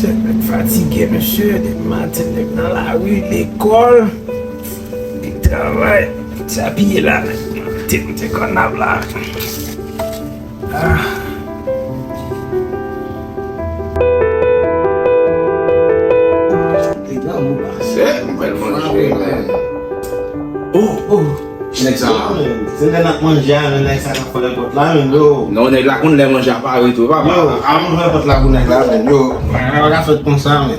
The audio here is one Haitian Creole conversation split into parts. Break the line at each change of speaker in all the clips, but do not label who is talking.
C'est fatigué, monsieur. Des matins, dans la rue, l'école. Du travail. Ça pille là. T'es qu'on a là. Ah. C'est manger. Oh.
C'est de manger, mais ça fait le pot là, yo.
Non, on est là qu'on l'a mangé à Paris, tout va.
Yo, avant de faire la gounette là, yo. On a fait comme ça, mais.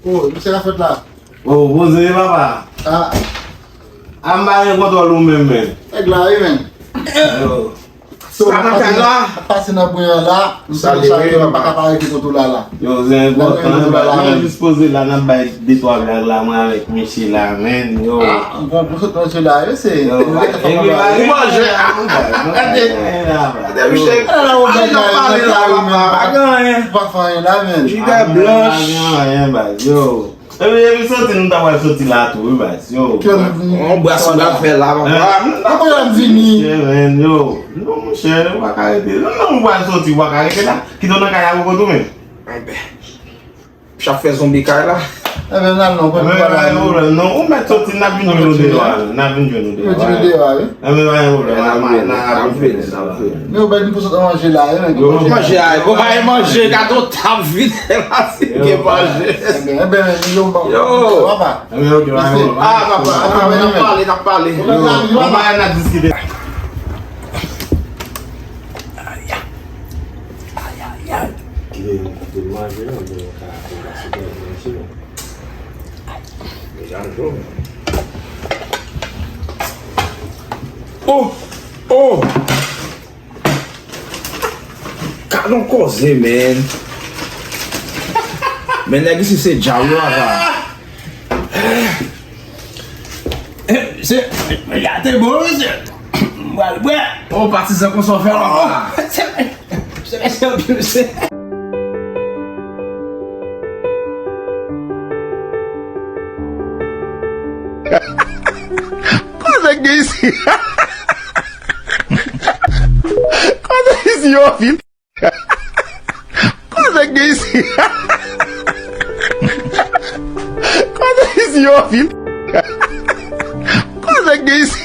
Oh, c'est la fête là.
Oh, vous avez papa.
Ah,
Ambaye kwa to même.
c'est là, même.
Yo.
So,
Ça va faire là.
passer dans le bouillon là. Nous
Ça
sommes
les
sortis,
veut,
on va pas parler de tout là.
Yo, c'est important. On disposer là dans bail d'étoiles là avec Michel là, men, yo.
Ah, bon, pour ce temps là, c'est.
Yo, yo. Every sorti não vai sortir lá tu, mas yo.
On boit son café là,
Pourquoi on vini?
Yo, não cheiro, vai cair. Não vai sortir, vai cair lá. Que dona caia com tu mesmo.
Já fez um bicai lá.
Eh bien, non, pas de
não, o método sortir na vinho no de lá, na vinho no de lá. Mais vai na
Mais on va dire pour ça manger là,
Manger, on va manger, gâteau ta vie là, c'est que manger.
Eh bien, yo, papa.
Ah, papa, t'as parlé.
On va discuter.
Oh! Cadê cosé, man? Mais nèg ici c'est Jawa là. C'est regardez bon, ouais. On partisan qu'on s'en fait là. C'est bien c'est.
Cosa que é isso? Cosa que é isso, ouvindo? Cosa que é isso? Cosa que é isso, ouvindo? Cosa que é isso?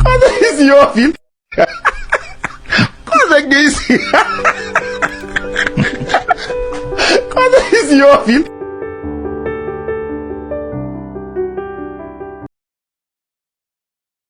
Cosa que é isso, ouvindo? Cosa que é isso? Cosa que é isso, ouvindo?